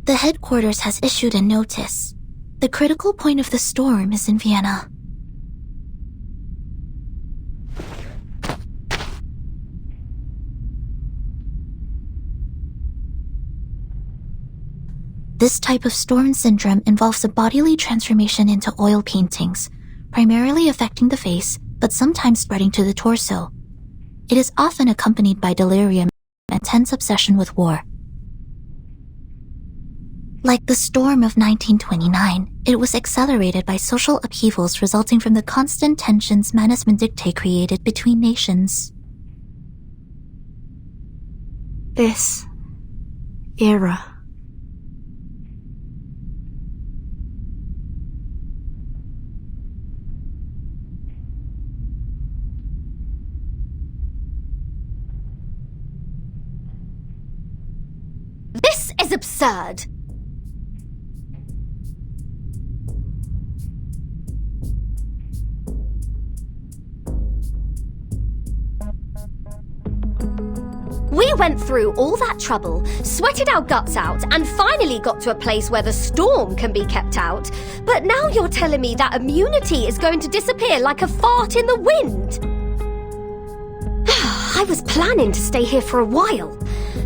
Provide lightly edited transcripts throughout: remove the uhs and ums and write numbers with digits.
The headquarters has issued a notice. The critical point of the storm is in Vienna. This type of storm syndrome involves a bodily transformation into oil paintings, primarily affecting the face, but sometimes spreading to the torso. It is often accompanied by delirium and tense obsession with war. Like the storm of 1929, it was accelerated by social upheavals resulting from the constant tensions Mannesmann Dictate created between nations. This era. This is absurd! We went through all that trouble, sweated our guts out, and finally got to a place where the storm can be kept out. But now you're telling me that immunity is going to disappear like a fart in the wind. I was planning to stay here for a while.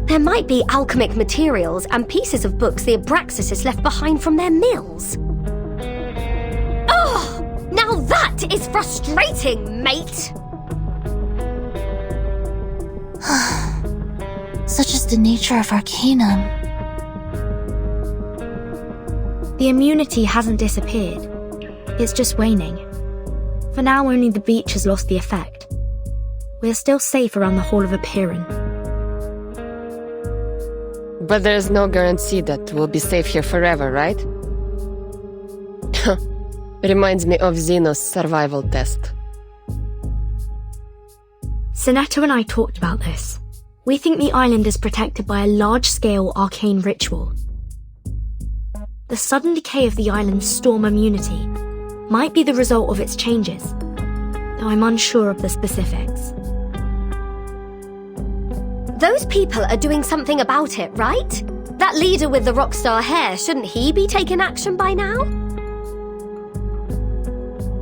There might be alchemic materials and pieces of books the Abraxas left behind from their mills. Oh, now that is frustrating, mate! Such is the nature of Arcanum. The immunity hasn't disappeared. It's just waning. For now, only the beach has lost the effect. We're still safe around the Hall of Apeiron. But there's no guarantee that we'll be safe here forever, right? Reminds me of Zeno's survival test. Sinetta and I talked about this. We think the island is protected by a large-scale arcane ritual. The sudden decay of the island's storm immunity might be the result of its changes, though I'm unsure of the specifics. Those people are doing something about it, right? That leader with the rockstar hair, shouldn't he be taking action by now?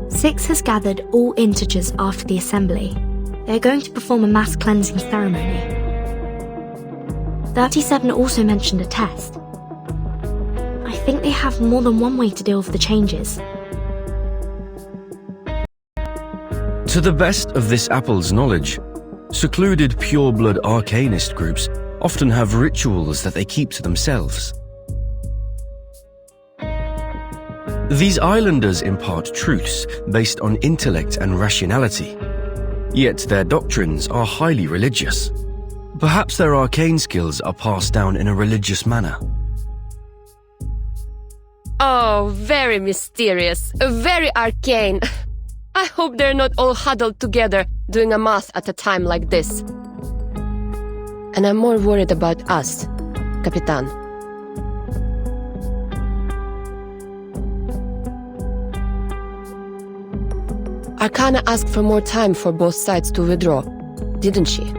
Six has gathered all integers after the assembly. They're going to perform a mass cleansing ceremony. 37 also mentioned a test. I think they have more than one way to deal with the changes. To the best of this apple's knowledge, secluded pure-blood arcanist groups often have rituals that they keep to themselves. These islanders impart truths based on intellect and rationality, yet their doctrines are highly religious. Perhaps their arcane skills are passed down in a religious manner. Oh, very mysterious, very arcane. I hope they're not all huddled together doing a math at a time like this. And I'm more worried about us, Capitan. Arcana asked for more time for both sides to withdraw, didn't she?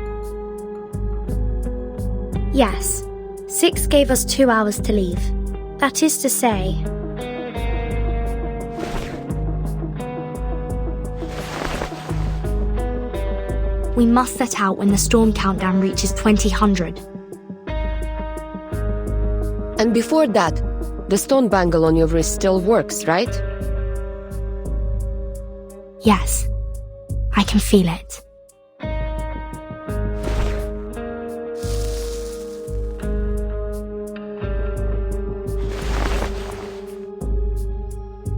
Yes. Six gave us 2 hours to leave. That is to say... we must set out when the storm countdown reaches 2000. And before that, the stone bangle on your wrist still works, right? Yes. I can feel it.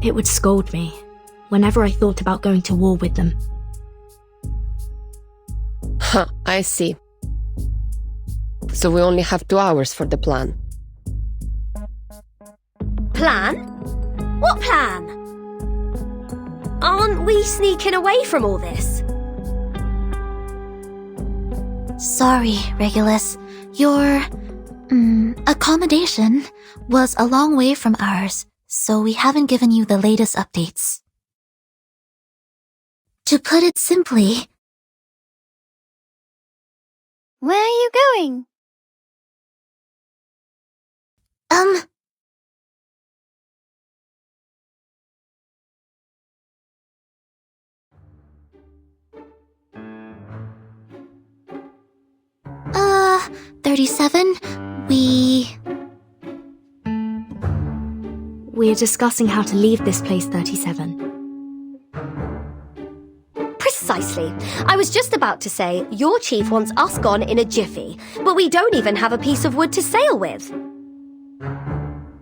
It would scold me whenever I thought about going to war with them. Huh, I see. So we only have 2 hours for the plan. Plan? What plan? Aren't we sneaking away from all this? Sorry, Regulus. Your accommodation was a long way from ours, so we haven't given you the latest updates. To put it simply... Where are you going? 37, We're discussing how to leave this place, 37. Precisely. I was just about to say, your chief wants us gone in a jiffy, but we don't even have a piece of wood to sail with.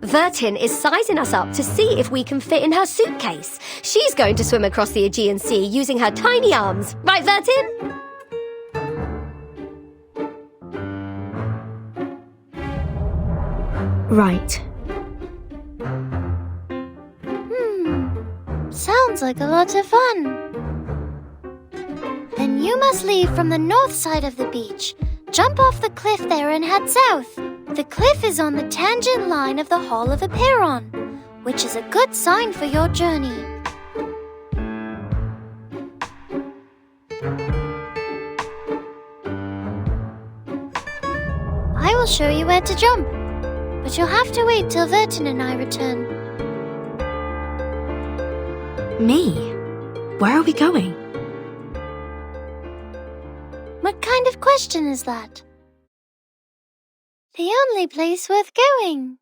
Vertin is sizing us up to see if we can fit in her suitcase. She's going to swim across the Aegean Sea using her tiny arms. Right, Vertin? Right. Sounds like a lot of fun. Then you must leave from the north side of the beach. Jump off the cliff there and head south. The cliff is on the tangent line of the Hall of Apeiron, which is a good sign for your journey. I will show you where to jump, but you'll have to wait till Vertin and I return. Me? Where are we going? What kind of question is that? The only place worth going.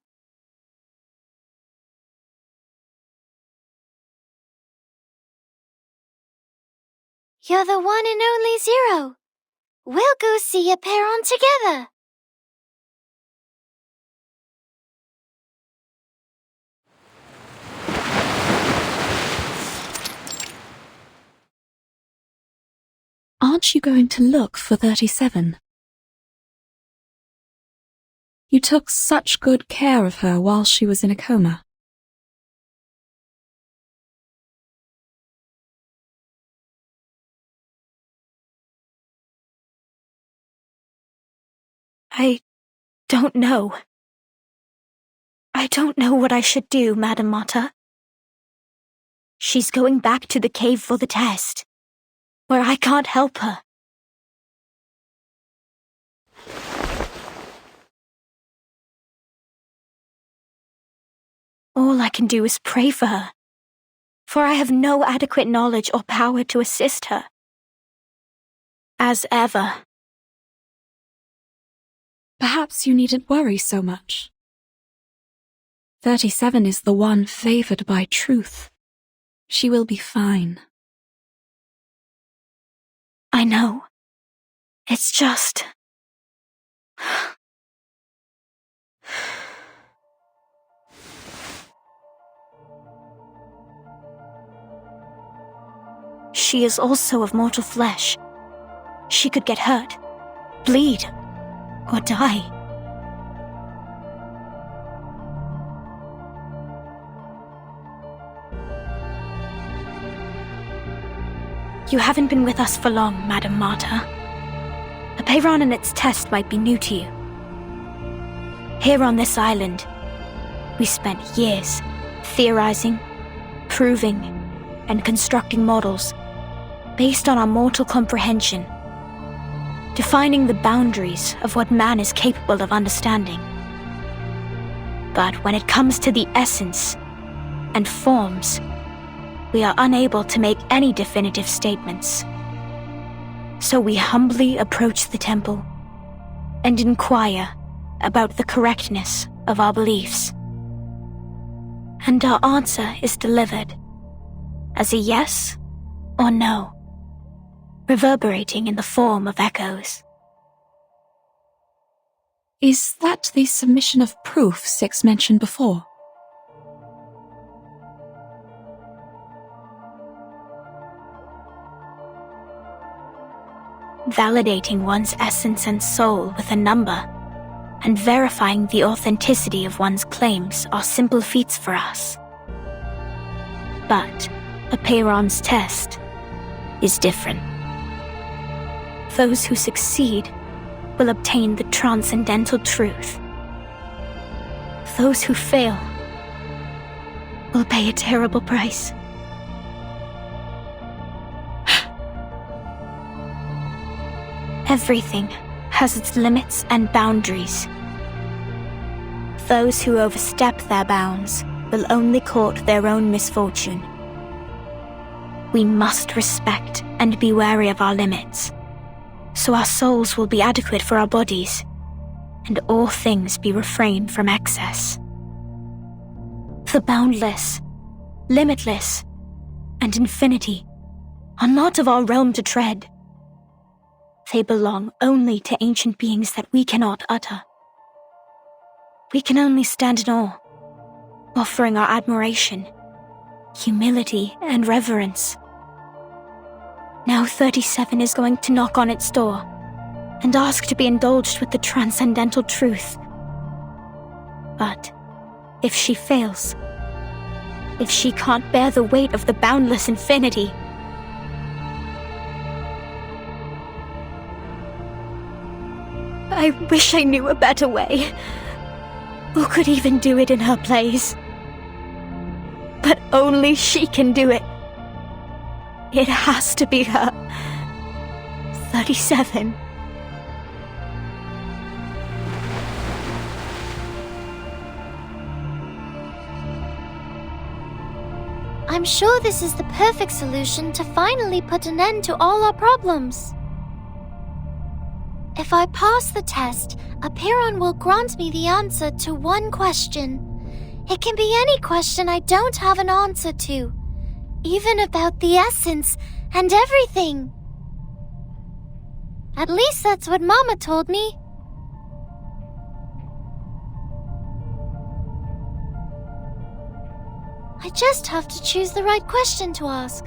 You're the one and only Zero. We'll go see Apeiron together. Aren't you going to look for 37? You took such good care of her while she was in a coma. I don't know. I don't know what I should do, Madam Mata. She's going back to the cave for the test, where I can't help her. All I can do is pray for her, for I have no adequate knowledge or power to assist her. As ever. Perhaps you needn't worry so much. 37 is the one favored by truth. She will be fine. I know. It's just... She is also of mortal flesh. She could get hurt, bleed, or die. You haven't been with us for long, Madam Mata. Apeiron and its test might be new to you. Here on this island, we spent years theorizing, proving, and constructing models based on our mortal comprehension, defining the boundaries of what man is capable of understanding. But when it comes to the essence and forms, we are unable to make any definitive statements. So we humbly approach the temple and inquire about the correctness of our beliefs. And our answer is delivered as a yes or no, reverberating in the form of echoes. Is that the submission of proof Six mentioned before? Validating one's essence and soul with a number, and verifying the authenticity of one's claims are simple feats for us. But Apeiron's test is different. Those who succeed will obtain the transcendental truth. Those who fail will pay a terrible price. Everything has its limits and boundaries. Those who overstep their bounds will only court their own misfortune. We must respect and be wary of our limits, so our souls will be adequate for our bodies, and all things be refrained from excess. The boundless, limitless, and infinity are not of our realm to tread. They belong only to ancient beings that we cannot utter. We can only stand in awe, offering our admiration, humility, and reverence. Now 37 is going to knock on its door and ask to be indulged with the transcendental truth. But if she fails, if she can't bear the weight of the boundless infinity, I wish I knew a better way, or could even do it in her place. But only she can do it. It has to be her. 37. I'm sure this is the perfect solution to finally put an end to all our problems. If I pass the test, Apiron will grant me the answer to one question. It can be any question I don't have an answer to, even about the essence and everything. At least that's what Mama told me. I just have to choose the right question to ask,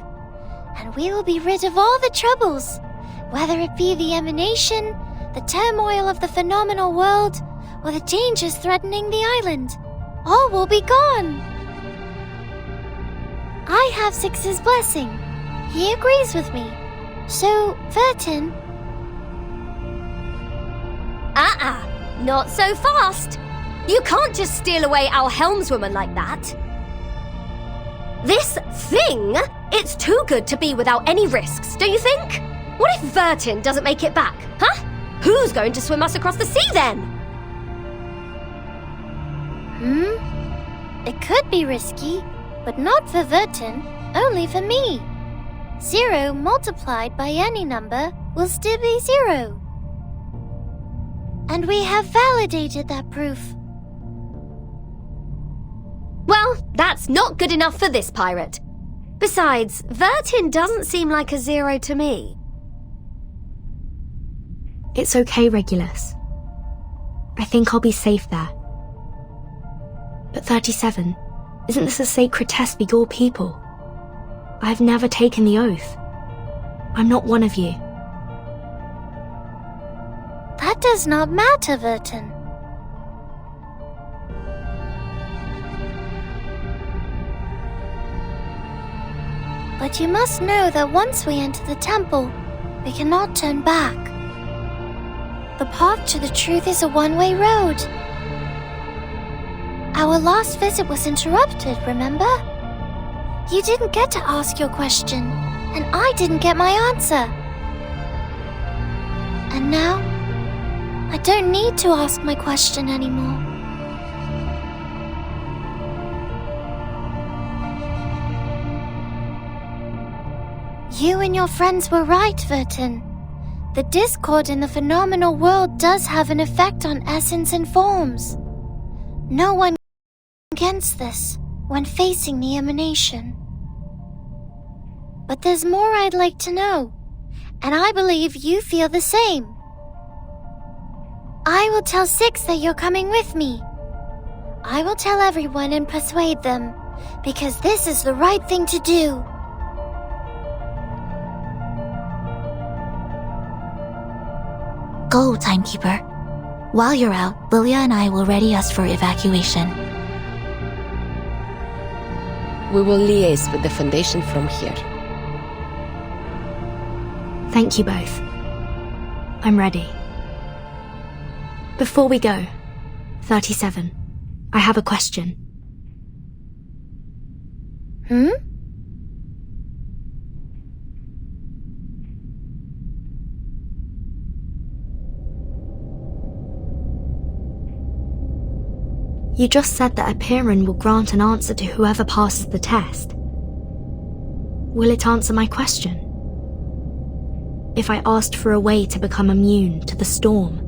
and we will be rid of all the troubles, whether it be the emanation, the turmoil of the phenomenal world, or the dangers threatening the island. All will be gone. I have Six's blessing. He agrees with me. So, Vertin... Not so fast. You can't just steal away our helmswoman like that. This thing, it's too good to be without any risks, don't you think? What if Vertin doesn't make it back, huh? Who's going to swim us across the sea then? It could be risky, but not for Vertin, only for me. 0 multiplied by any number will still be 0. And we have validated that proof. Well, that's not good enough for this pirate. Besides, Vertin doesn't seem like a 0 to me. It's okay, Regulus. I think I'll be safe there. But 37, isn't this a sacred test for your people? I've never taken the oath. I'm not one of you. That does not matter, Vertin. But you must know that once we enter the temple, we cannot turn back. The path to the truth is a one-way road. Our last visit was interrupted, remember? You didn't get to ask your question, and I didn't get my answer. And now, I don't need to ask my question anymore. You and your friends were right, Vertin. The discord in the phenomenal world does have an effect on essence and forms. No one against this when facing the emanation. But there's more I'd like to know, and I believe you feel the same. I will tell Six that you're coming with me. I will tell everyone and persuade them, because this is the right thing to do. Go, Timekeeper. While you're out, Lilia and I will ready us for evacuation. We will liaise with the Foundation from here. Thank you both. I'm ready. Before we go, 37, I have a question. You just said that Apiron will grant an answer to whoever passes the test. Will it answer my question? If I asked for a way to become immune to the storm,